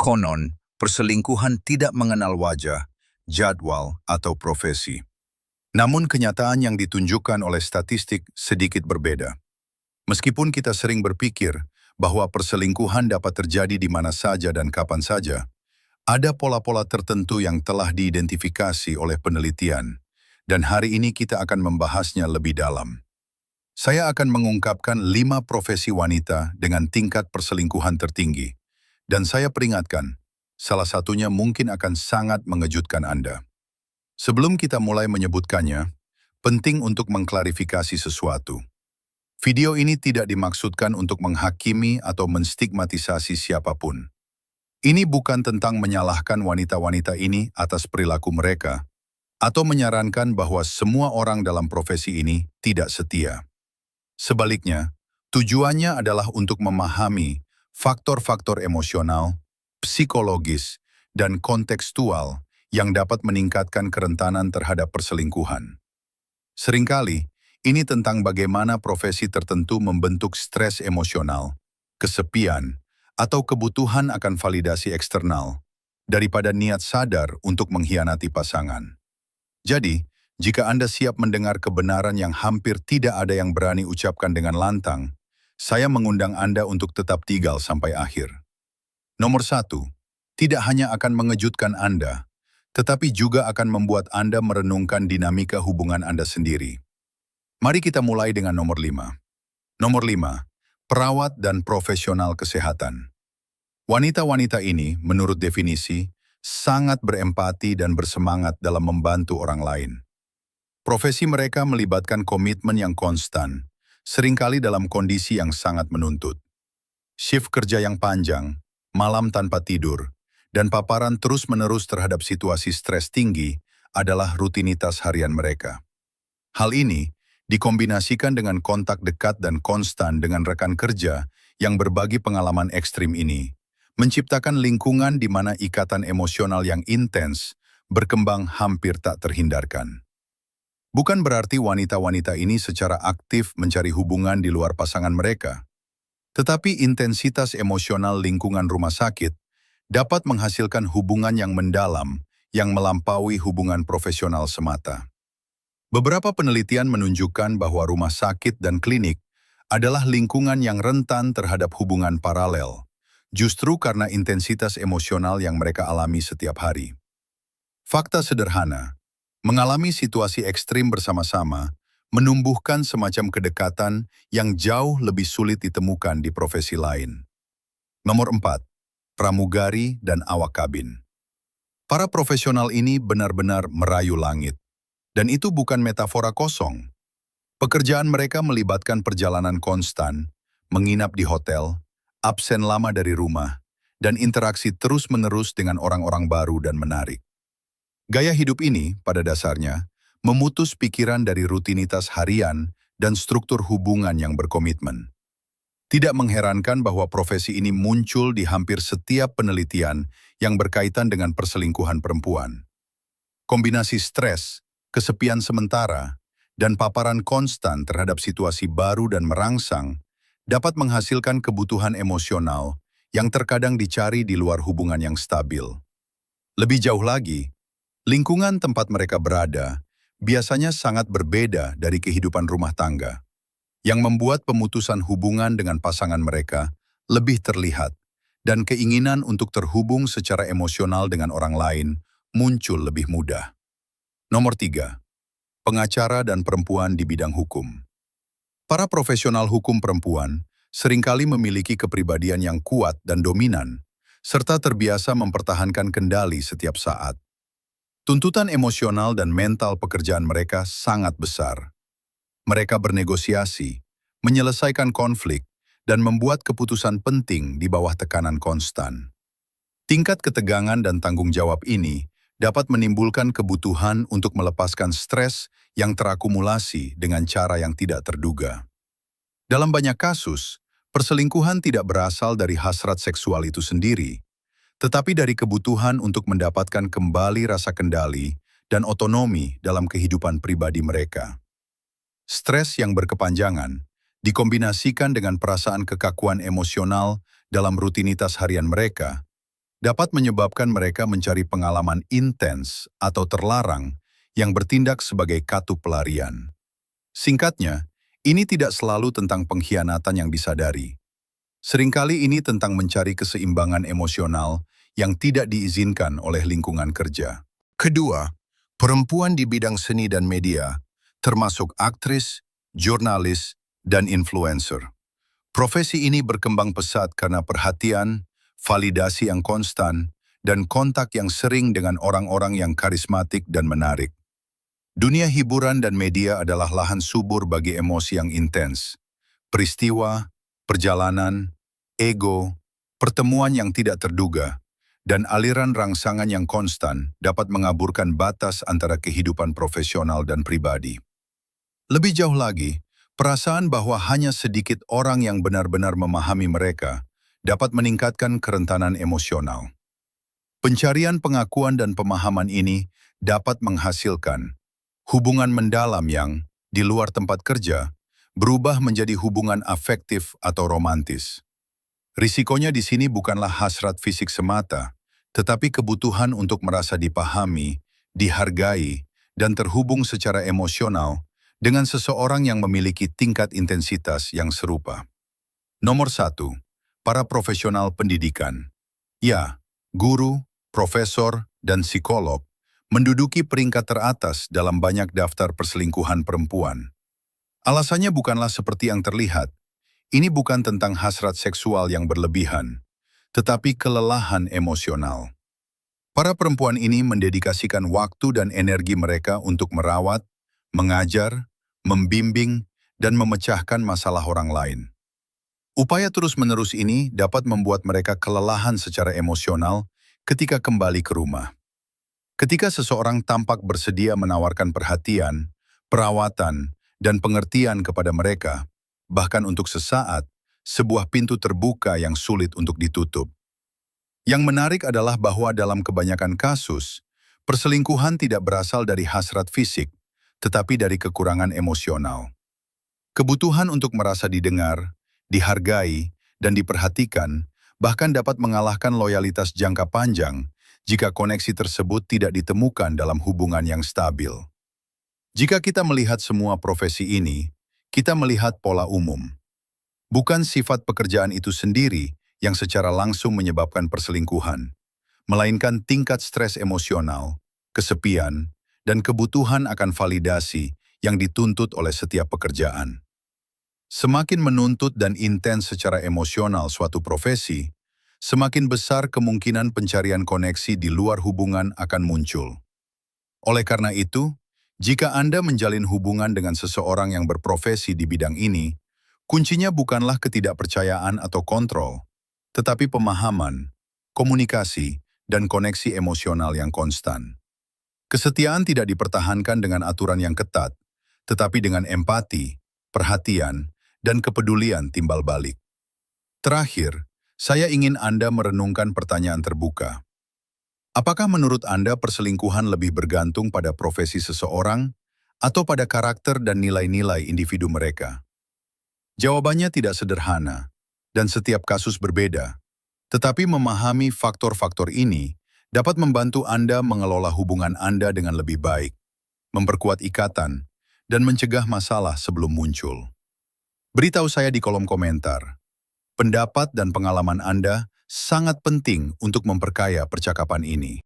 Konon, perselingkuhan tidak mengenal wajah, jadwal, atau profesi. Namun kenyataan yang ditunjukkan oleh statistik sedikit berbeda. Meskipun kita sering berpikir bahwa perselingkuhan dapat terjadi di mana saja dan kapan saja, ada pola-pola tertentu yang telah diidentifikasi oleh penelitian, dan hari ini kita akan membahasnya lebih dalam. Saya akan mengungkapkan 5 profesi wanita dengan tingkat perselingkuhan tertinggi, dan saya peringatkan, salah satunya mungkin akan sangat mengejutkan Anda. Sebelum kita mulai menyebutkannya, penting untuk mengklarifikasi sesuatu. Video ini tidak dimaksudkan untuk menghakimi atau menstigmatisasi siapapun. Ini bukan tentang menyalahkan wanita-wanita ini atas perilaku mereka, atau menyarankan bahwa semua orang dalam profesi ini tidak setia. Sebaliknya, tujuannya adalah untuk memahami faktor-faktor emosional, psikologis, dan kontekstual yang dapat meningkatkan kerentanan terhadap perselingkuhan. Seringkali, ini tentang bagaimana profesi tertentu membentuk stres emosional, kesepian, atau kebutuhan akan validasi eksternal, daripada niat sadar untuk mengkhianati pasangan. Jadi, jika Anda siap mendengar kebenaran yang hampir tidak ada yang berani ucapkan dengan lantang, saya mengundang Anda untuk tetap tinggal sampai akhir. Nomor 1, tidak hanya akan mengejutkan Anda, tetapi juga akan membuat Anda merenungkan dinamika hubungan Anda sendiri. Mari kita mulai dengan nomor 5. Nomor 5, perawat dan profesional kesehatan. Wanita-wanita ini, menurut definisi, sangat berempati dan bersemangat dalam membantu orang lain. Profesi mereka melibatkan komitmen yang konstan, seringkali dalam kondisi yang sangat menuntut. Shift kerja yang panjang, malam tanpa tidur, dan paparan terus-menerus terhadap situasi stres tinggi adalah rutinitas harian mereka. Hal ini dikombinasikan dengan kontak dekat dan konstan dengan rekan kerja yang berbagi pengalaman ekstrim ini, menciptakan lingkungan di mana ikatan emosional yang intens berkembang hampir tak terhindarkan. Bukan berarti wanita-wanita ini secara aktif mencari hubungan di luar pasangan mereka, tetapi intensitas emosional lingkungan rumah sakit dapat menghasilkan hubungan yang mendalam yang melampaui hubungan profesional semata. Beberapa penelitian menunjukkan bahwa rumah sakit dan klinik adalah lingkungan yang rentan terhadap hubungan paralel, justru karena intensitas emosional yang mereka alami setiap hari. Fakta sederhana, mengalami situasi ekstrim bersama-sama menumbuhkan semacam kedekatan yang jauh lebih sulit ditemukan di profesi lain. Nomor 4, pramugari dan awak kabin. Para profesional ini benar-benar merayu langit. Dan itu bukan metafora kosong. Pekerjaan mereka melibatkan perjalanan konstan, menginap di hotel, absen lama dari rumah, dan interaksi terus-menerus dengan orang-orang baru dan menarik. Gaya hidup ini, pada dasarnya, memutus pikiran dari rutinitas harian dan struktur hubungan yang berkomitmen. Tidak mengherankan bahwa profesi ini muncul di hampir setiap penelitian yang berkaitan dengan perselingkuhan perempuan. Kombinasi stres, kesepian sementara, dan paparan konstan terhadap situasi baru dan merangsang dapat menghasilkan kebutuhan emosional yang terkadang dicari di luar hubungan yang stabil. Lebih jauh lagi, lingkungan tempat mereka berada biasanya sangat berbeda dari kehidupan rumah tangga, yang membuat pemutusan hubungan dengan pasangan mereka lebih terlihat, dan keinginan untuk terhubung secara emosional dengan orang lain muncul lebih mudah. Nomor 3, pengacara dan perempuan di bidang hukum. Para profesional hukum perempuan seringkali memiliki kepribadian yang kuat dan dominan, serta terbiasa mempertahankan kendali setiap saat. Tuntutan emosional dan mental pekerjaan mereka sangat besar. Mereka bernegosiasi, menyelesaikan konflik, dan membuat keputusan penting di bawah tekanan konstan. Tingkat ketegangan dan tanggung jawab ini dapat menimbulkan kebutuhan untuk melepaskan stres yang terakumulasi dengan cara yang tidak terduga. Dalam banyak kasus, perselingkuhan tidak berasal dari hasrat seksual itu sendiri, tetapi dari kebutuhan untuk mendapatkan kembali rasa kendali dan otonomi dalam kehidupan pribadi mereka. Stres yang berkepanjangan dikombinasikan dengan perasaan kekakuan emosional dalam rutinitas harian mereka, dapat menyebabkan mereka mencari pengalaman intens atau terlarang yang bertindak sebagai katu pelarian. Singkatnya, ini tidak selalu tentang pengkhianatan yang disadari. Seringkali ini tentang mencari keseimbangan emosional yang tidak diizinkan oleh lingkungan kerja. Kedua, perempuan di bidang seni dan media, termasuk aktris, jurnalis, dan influencer. Profesi ini berkembang pesat karena perhatian, validasi yang konstan, dan kontak yang sering dengan orang-orang yang karismatik dan menarik. Dunia hiburan dan media adalah lahan subur bagi emosi yang intens. Peristiwa, perjalanan, ego, pertemuan yang tidak terduga, dan aliran rangsangan yang konstan dapat mengaburkan batas antara kehidupan profesional dan pribadi. Lebih jauh lagi, perasaan bahwa hanya sedikit orang yang benar-benar memahami mereka dapat meningkatkan kerentanan emosional. Pencarian pengakuan dan pemahaman ini dapat menghasilkan hubungan mendalam yang, di luar tempat kerja, berubah menjadi hubungan afektif atau romantis. Risikonya di sini bukanlah hasrat fisik semata, tetapi kebutuhan untuk merasa dipahami, dihargai, dan terhubung secara emosional dengan seseorang yang memiliki tingkat intensitas yang serupa. Nomor 1. Para profesional pendidikan. Ya, guru, profesor, dan psikolog menduduki peringkat teratas dalam banyak daftar perselingkuhan perempuan. Alasannya bukanlah seperti yang terlihat. Ini bukan tentang hasrat seksual yang berlebihan, tetapi kelelahan emosional. Para perempuan ini mendedikasikan waktu dan energi mereka untuk merawat, mengajar, membimbing, dan memecahkan masalah orang lain. Upaya terus-menerus ini dapat membuat mereka kelelahan secara emosional ketika kembali ke rumah. Ketika seseorang tampak bersedia menawarkan perhatian, perawatan, dan pengertian kepada mereka, bahkan untuk sesaat, sebuah pintu terbuka yang sulit untuk ditutup. Yang menarik adalah bahwa dalam kebanyakan kasus, perselingkuhan tidak berasal dari hasrat fisik, tetapi dari kekurangan emosional. Kebutuhan untuk merasa didengar, dihargai, dan diperhatikan bahkan dapat mengalahkan loyalitas jangka panjang jika koneksi tersebut tidak ditemukan dalam hubungan yang stabil. Jika kita melihat semua profesi ini, kita melihat pola umum. Bukan sifat pekerjaan itu sendiri yang secara langsung menyebabkan perselingkuhan, melainkan tingkat stres emosional, kesepian, dan kebutuhan akan validasi yang dituntut oleh setiap pekerjaan. Semakin menuntut dan intens secara emosional suatu profesi, semakin besar kemungkinan pencarian koneksi di luar hubungan akan muncul. Oleh karena itu, jika Anda menjalin hubungan dengan seseorang yang berprofesi di bidang ini, kuncinya bukanlah ketidakpercayaan atau kontrol, tetapi pemahaman, komunikasi, dan koneksi emosional yang konstan. Kesetiaan tidak dipertahankan dengan aturan yang ketat, tetapi dengan empati, perhatian, dan kepedulian timbal balik. Terakhir, saya ingin Anda merenungkan pertanyaan terbuka. Apakah menurut Anda perselingkuhan lebih bergantung pada profesi seseorang atau pada karakter dan nilai-nilai individu mereka? Jawabannya tidak sederhana, dan setiap kasus berbeda. Tetapi memahami faktor-faktor ini dapat membantu Anda mengelola hubungan Anda dengan lebih baik, memperkuat ikatan, dan mencegah masalah sebelum muncul. Beritahu saya di kolom komentar. Pendapat dan pengalaman Anda sangat penting untuk memperkaya percakapan ini.